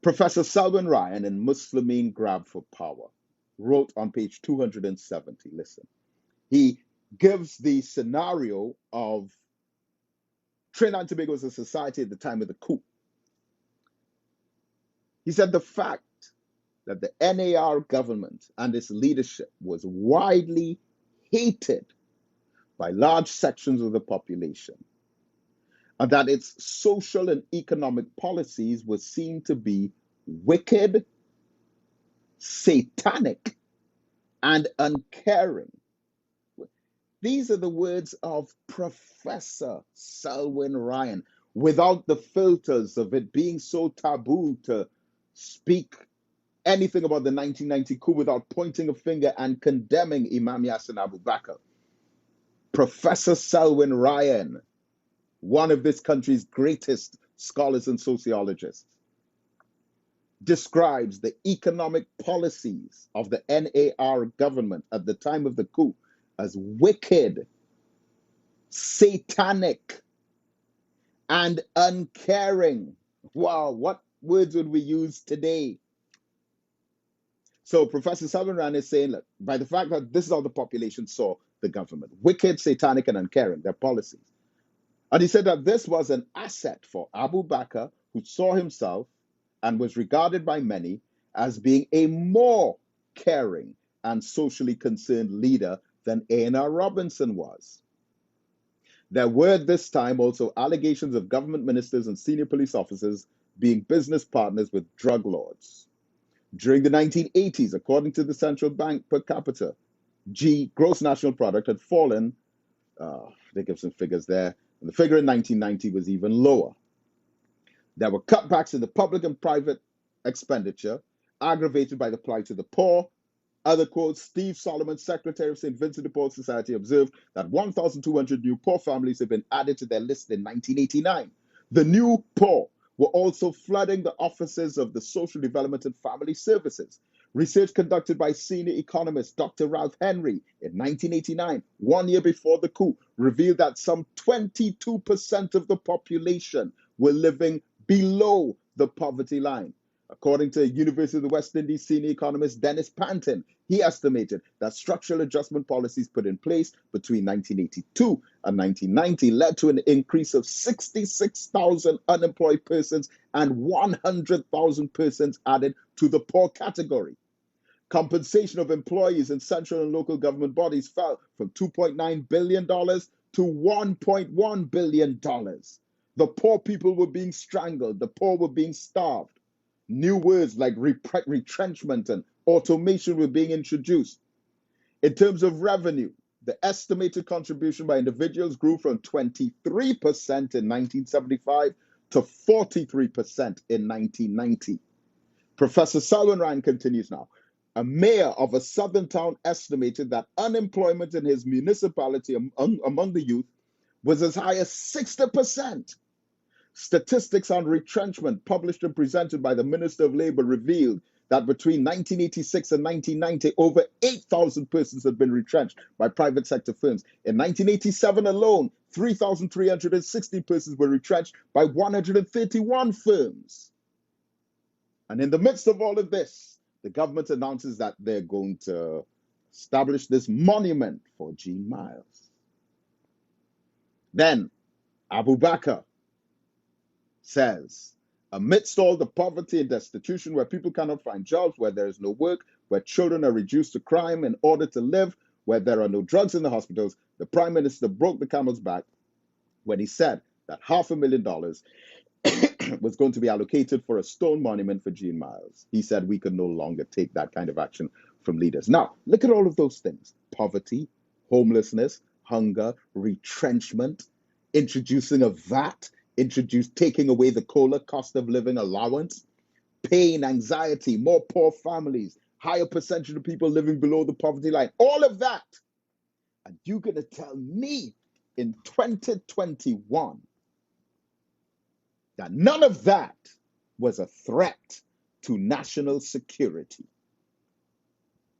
Professor Selwyn Ryan in Muslimeen Grab for Power wrote on page 270, listen, he gives the scenario of Trinidad and Tobago as a society at the time of the coup. He said the fact that the NAR government and its leadership was widely hated by large sections of the population, and that its social and economic policies were seen to be wicked, satanic, and uncaring. These are the words of Professor Selwyn Ryan, without the filters of it being so taboo to speak anything about the 1990 coup without pointing a finger and condemning Imam Yassin Abu Bakr. Professor Selwyn Ryan, one of this country's greatest scholars and sociologists, describes the economic policies of the NAR government at the time of the coup as wicked, satanic, and uncaring. Wow, what words would we use today? So Professor Selwyn Ryan is saying, look, by the fact that this is how the population saw the government, wicked, satanic, and uncaring, their policies. And he said that this was an asset for Abu Bakr, who saw himself and was regarded by many as being a more caring and socially concerned leader than A&R Robinson was. There were this time also allegations of government ministers and senior police officers being business partners with drug lords. During the 1980s, according to the central bank per capita, gross national product, had fallen. They give some figures there. And the figure in 1990 was even lower. There were cutbacks in the public and private expenditure, aggravated by the plight of the poor. Other quotes, Steve Solomon, Secretary of St. Vincent de Paul Society, observed that 1,200 new poor families have been added to their list in 1989. The new poor were also flooding the offices of the Social Development and Family Services. Research conducted by senior economist Dr. Ralph Henry in 1989, 1 year before the coup, revealed that some 22% of the population were living below the poverty line. According to University of the West Indies senior economist Dennis Panton, he estimated that structural adjustment policies put in place between 1982 and 1990 led to an increase of 66,000 unemployed persons and 100,000 persons added to the poor category. Compensation of employees in central and local government bodies fell from $2.9 billion to $1.1 billion. The poor people were being strangled. The poor were being starved. New words like retrenchment and automation were being introduced. In terms of revenue, the estimated contribution by individuals grew from 23% in 1975 to 43% in 1990. Professor Selwyn Ryan continues now. A mayor of a southern town estimated that unemployment in his municipality among the youth was as high as 60%. Statistics on retrenchment published and presented by the Minister of Labor revealed that between 1986 and 1990, over 8,000 persons had been retrenched by private sector firms. In 1987 alone, 3,360 persons were retrenched by 131 firms. And in the midst of all of this, the government announces that they're going to establish this monument for Jean Miles. Then Abu Bakr says, amidst all the poverty and destitution, where people cannot find jobs, where there is no work, where children are reduced to crime in order to live, where there are no drugs in the hospitals, the Prime Minister broke the camel's back when he said that $500,000 was going to be allocated for a stone monument for Jean Miles. He said we could no longer take that kind of action from leaders. Now, look at all of those things: poverty, homelessness, hunger, retrenchment, introducing a VAT, taking away the COLA, cost of living allowance, pain, anxiety, more poor families, higher percentage of people living below the poverty line, all of that. And you're going to tell me in 2021 that none of that was a threat to national security.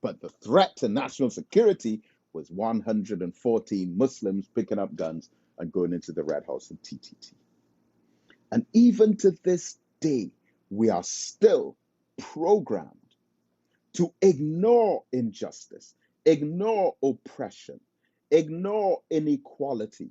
But the threat to national security was 114 Muslims picking up guns and going into the Red House and TTT. And even to this day, we are still programmed to ignore injustice, ignore oppression, ignore inequality,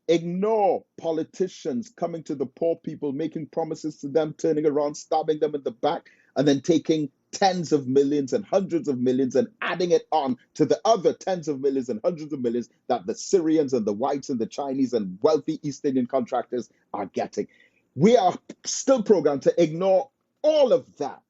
ignore politicians coming to the poor people, making promises to them, turning around, stabbing them in the back, and then taking tens of millions and hundreds of millions and adding it on to the other tens of millions and hundreds of millions that the Syrians and the whites and the Chinese and wealthy East Indian contractors are getting. We are still programmed to ignore all of that.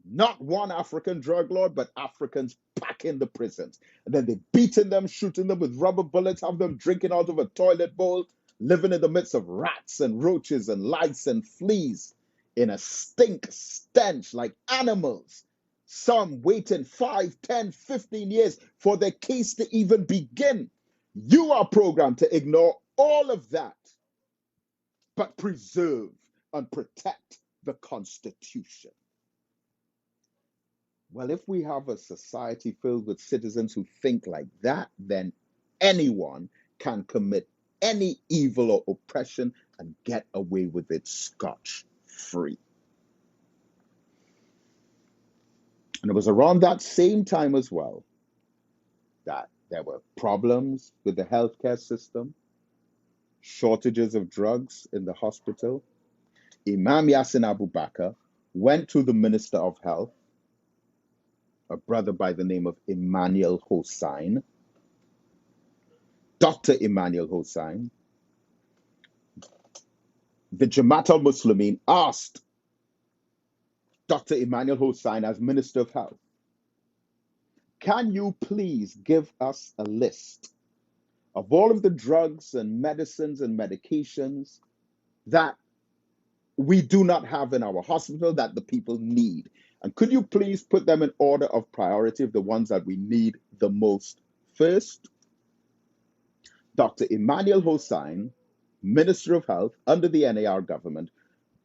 Not one African drug lord, but Africans back in the prisons. And then they beating them, shooting them with rubber bullets, have them drinking out of a toilet bowl, living in the midst of rats and roaches and lice and fleas in a stench like animals. Some waiting 5, 10, 15 years for their case to even begin. You are programmed to ignore all of that, but preserve and protect the Constitution. Well, if we have a society filled with citizens who think like that, then anyone can commit any evil or oppression and get away with it scotch-free. And it was around that same time as well that there were problems with the healthcare system, shortages of drugs in the hospital. Imam Yassin Abu Bakr went to the Minister of Health, a brother by the name of Emmanuel Hossain, Dr. Emmanuel Hossain. The Jamaat al-Muslimeen asked Dr. Emmanuel Hossain as Minister of Health, can you please give us a list of all of the drugs and medicines and medications that we do not have in our hospital that the people need? And could you please put them in order of priority of the ones that we need the most first? Dr. Emmanuel Hossain, Minister of Health under the NAR government,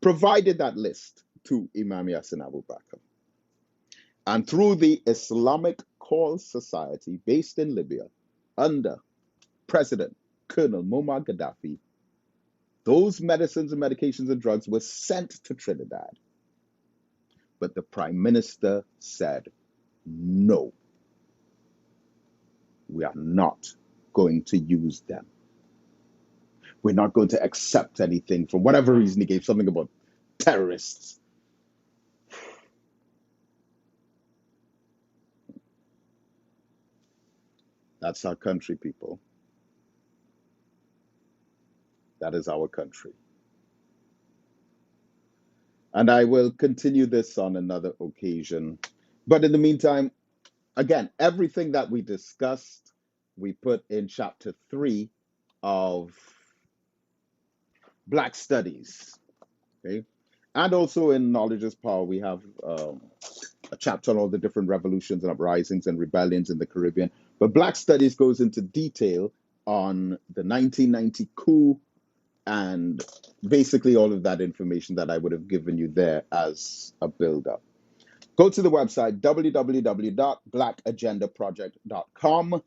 provided that list to Imam Yassin Abu Bakr. And through the Islamic Call Society based in Libya, under President Colonel Muammar Gaddafi, those medicines and medications and drugs were sent to Trinidad. But the Prime Minister said, no, we are not going to use them. We're not going to accept anything for whatever reason. He gave something about terrorists. That's our country, people. That is our country. And I will continue this on another occasion. But in the meantime, again, everything that we discussed, we put in chapter 3 of Black Studies. Okay? And also in Knowledge is Power, we have a chapter on all the different revolutions and uprisings and rebellions in the Caribbean. But Black Studies goes into detail on the 1990 coup and basically all of that information that I would have given you there as a build-up. Go to the website, www.blackagendaproject.com.